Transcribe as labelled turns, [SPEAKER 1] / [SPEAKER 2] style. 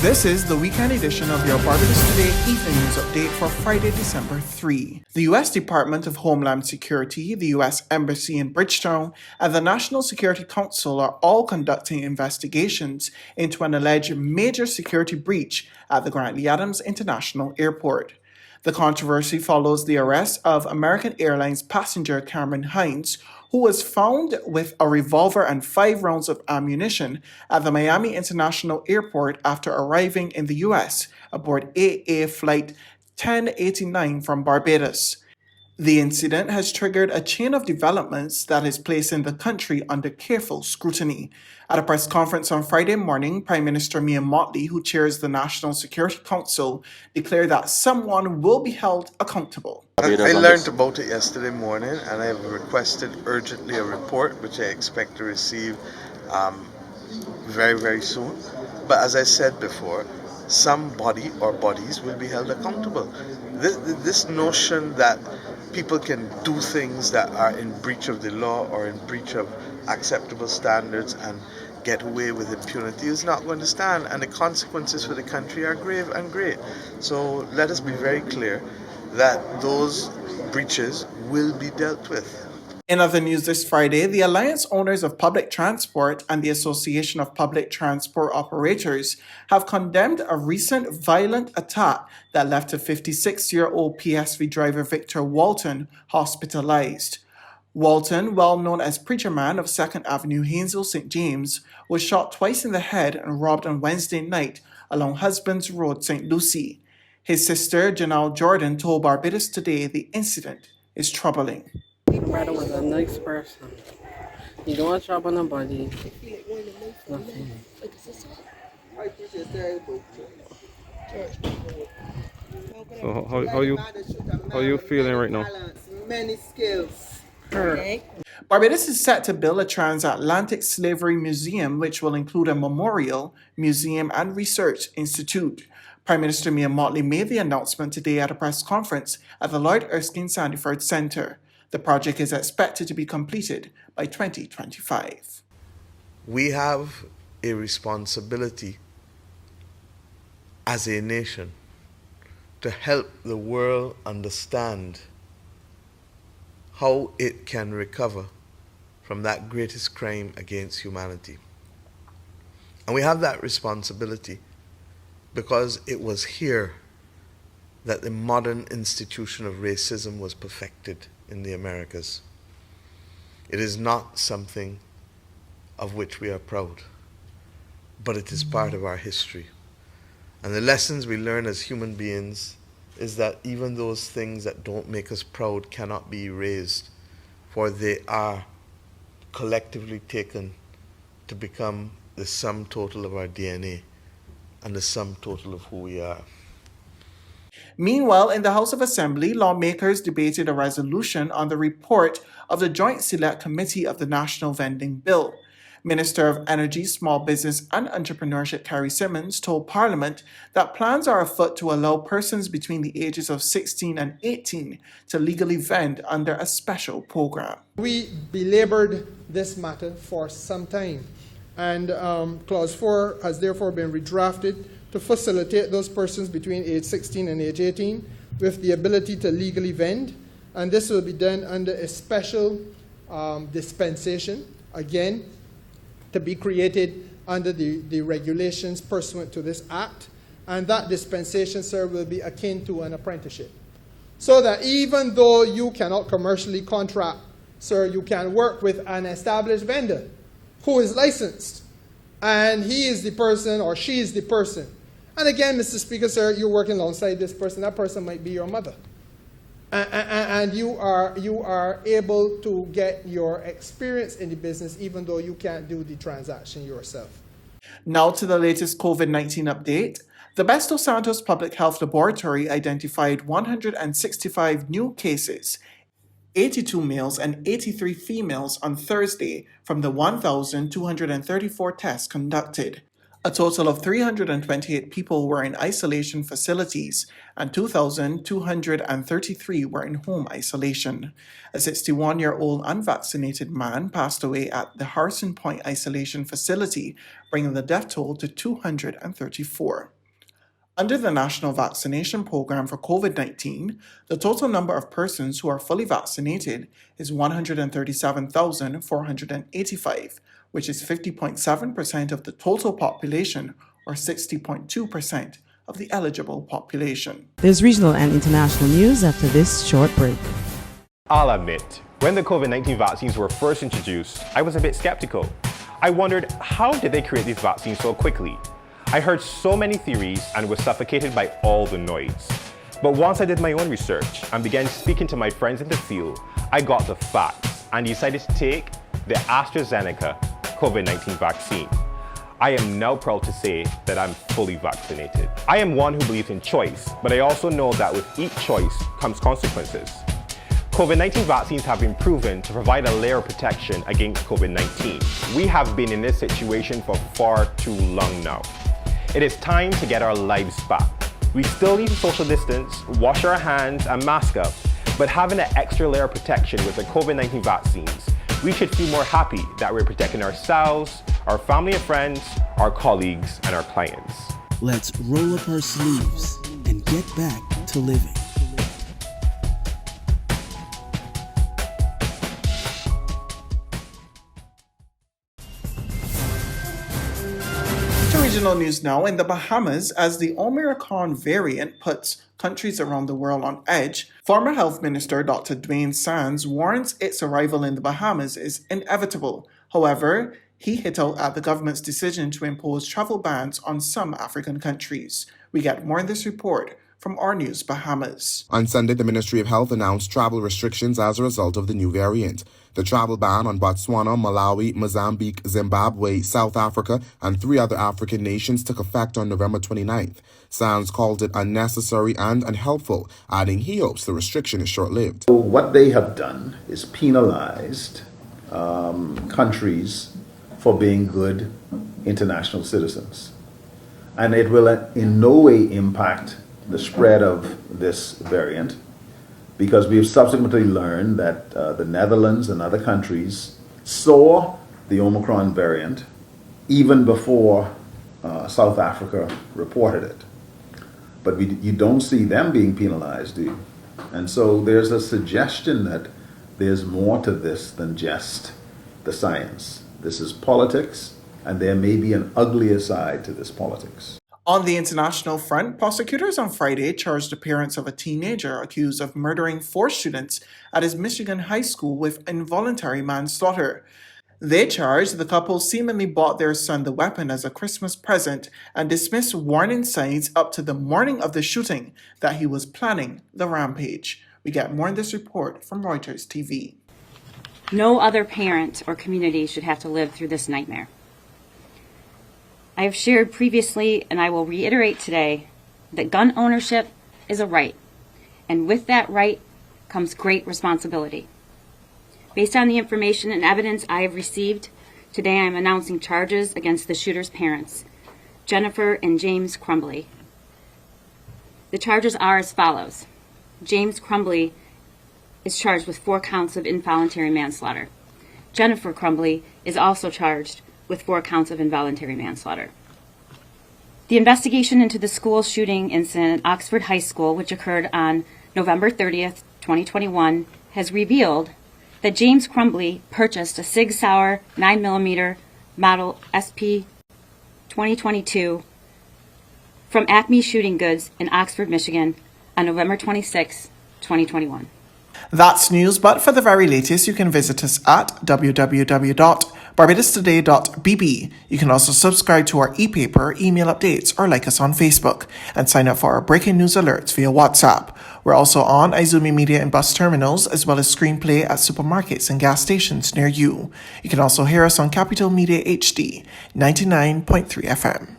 [SPEAKER 1] This is the weekend edition of your Barbados Today Evening News Update for Friday, December 3. The U.S. Department of Homeland Security, the U.S. Embassy in Bridgetown, and the National Security Council are all conducting investigations into an alleged major security breach at the Grant Lee Adams International Airport. The controversy follows the arrest of American Airlines passenger Cameron Hines, who was found with a revolver and 5 rounds of ammunition at the Miami International Airport after arriving in the U.S. aboard AA Flight 1089 from Barbados. The incident has triggered a chain of developments that is placing the country under careful scrutiny. At a press conference on Friday morning, Prime Minister Mia Mottley, who chairs the National Security Council, declared that someone will be held accountable.
[SPEAKER 2] I learned about it yesterday morning, and I have requested urgently a report, which I expect to receive very, very soon. But as I said before, somebody or bodies will be held accountable. This notion that people can do things that are in breach of the law or in breach of acceptable standards and get away with impunity is not going to stand, and the consequences for the country are grave and great. So let us be very clear that those breaches will be dealt with.
[SPEAKER 1] In other news this Friday, the Alliance Owners of Public Transport and the Association of Public Transport Operators have condemned a recent violent attack that left a 56-year-old PSV driver Victor Walton hospitalized. Walton, well known as Preacher Man of 2nd Avenue, Haynesville, St. James, was shot twice in the head and robbed on Wednesday night along Husbands Road, St. Lucie. His sister, Janelle Jordan, told Barbados Today the incident is troubling.
[SPEAKER 3] My brother was a nice person. He don't want trouble nobody. Nothing.
[SPEAKER 4] So how you feeling right now?
[SPEAKER 5] Many skills.
[SPEAKER 1] Barbados is set to build a transatlantic slavery museum, which will include a memorial, museum, and research institute. Prime Minister Mia Mottley made the announcement today at a press conference at the Lloyd Erskine Sandiford Centre. The project is expected to be completed by 2025.
[SPEAKER 2] We have a responsibility as a nation to help the world understand how it can recover from that greatest crime against humanity. And we have that responsibility because it was here that the modern institution of racism was perfected in the Americas. It is not something of which we are proud, but it is part of our history. And the lessons we learn as human beings is that even those things that don't make us proud cannot be erased, for they are collectively taken to become the sum total of our DNA and the sum total of who we are.
[SPEAKER 1] Meanwhile, in the House of Assembly, lawmakers debated a resolution on the report of the Joint Select Committee of the National Vending Bill. Minister of Energy, Small Business and Entrepreneurship Carrie Simmons told Parliament that plans are afoot to allow persons between the ages of 16 and 18 to legally vend under a special program.
[SPEAKER 5] We belabored this matter for some time, and Clause 4 has therefore been redrafted to facilitate those persons between age 16 and age 18 with the ability to legally vend, and this will be done under a special dispensation, again, to be created under the regulations pursuant to this act, and that dispensation, sir, will be akin to an apprenticeship. So that even though you cannot commercially contract, sir, you can work with an established vendor who is licensed, and he is the person or she is the person. And again, Mr. Speaker, sir, you're working alongside this person. That person might be your mother. And you are able to get your experience in the business even though you can't do the transaction yourself.
[SPEAKER 1] Now to the latest COVID-19 update. The Bahamas Santos Public Health Laboratory identified 165 new cases, 82 males and 83 females on Thursday from the 1,234 tests conducted. A total of 328 people were in isolation facilities and 2,233 were in home isolation. A 61-year-old unvaccinated man passed away at the Harrison Point Isolation Facility, bringing the death toll to 234. Under the National Vaccination Program for COVID-19, the total number of persons who are fully vaccinated is 137,485, which is 50.7% of the total population or 60.2% of the eligible population.
[SPEAKER 6] There's regional and international news after this short break.
[SPEAKER 7] I'll admit, when the COVID-19 vaccines were first introduced, I was a bit skeptical. I wondered, how did they create these vaccines so quickly? I heard so many theories and was suffocated by all the noise. But once I did my own research and began speaking to my friends in the field, I got the facts and decided to take the AstraZeneca COVID-19 vaccine. I am now proud to say that I'm fully vaccinated. I am one who believes in choice, but I also know that with each choice comes consequences. COVID-19 vaccines have been proven to provide a layer of protection against COVID-19. We have been in this situation for far too long now. It is time to get our lives back. We still need to social distance, wash our hands, and mask up, but having an extra layer of protection with the COVID-19 vaccines, we should feel more happy that we're protecting ourselves, our family and friends, our colleagues, and our clients.
[SPEAKER 8] Let's roll up our sleeves and get back to living.
[SPEAKER 1] Regional news now in the Bahamas as the Omicron variant puts countries around the world on edge. Former Health Minister Dr. Dwayne Sands warns its arrival in the Bahamas is inevitable. However, he hit out at the government's decision to impose travel bans on some African countries. We get more in this report from Our News Bahamas.
[SPEAKER 9] On Sunday, the Ministry of Health announced travel restrictions as a result of the new variant. The travel ban on Botswana, Malawi, Mozambique, Zimbabwe, South Africa, and 3 other African nations took effect on November 29th. Sands called it unnecessary and unhelpful, adding he hopes the restriction is short-lived.
[SPEAKER 10] So what they have done is penalized countries for being good international citizens. And it will in no way impact the spread of this variant, because we've subsequently learned that the Netherlands and other countries saw the Omicron variant even before South Africa reported it. But you don't see them being penalized, do you? And so there's a suggestion that there's more to this than just the science. This is politics, and there may be an uglier side to this politics.
[SPEAKER 1] On the international front, prosecutors on Friday charged the parents of a teenager accused of murdering 4 students at his Michigan high school with involuntary manslaughter. They charged the couple seemingly bought their son the weapon as a Christmas present and dismissed warning signs up to the morning of the shooting that he was planning the rampage. We get more in this report from Reuters TV.
[SPEAKER 11] No other parent or community should have to live through this nightmare. I have shared previously, and I will reiterate today, that gun ownership is a right, and with that right comes great responsibility. Based on the information and evidence I have received, today I am announcing charges against the shooter's parents, Jennifer and James Crumbly. The charges are as follows. James Crumbly is charged with 4 counts of involuntary manslaughter. Jennifer Crumbly is also charged with 4 counts of involuntary manslaughter. The investigation into the school shooting incident at Oxford High School, which occurred on November 30th, 2021, has revealed that James Crumbly purchased a Sig Sauer 9mm model SP 2022 from Acme Shooting Goods in Oxford, Michigan on November 26, 2021.
[SPEAKER 1] That's news, but for the very latest, you can visit us at www.barbadostoday.bb. You can also subscribe to our e-paper, email updates, or like us on Facebook, and sign up for our breaking news alerts via WhatsApp. We're also on Izumi Media and bus terminals, as well as screenplay at supermarkets and gas stations near you. You can also hear us on Capital Media HD, 99.3 FM.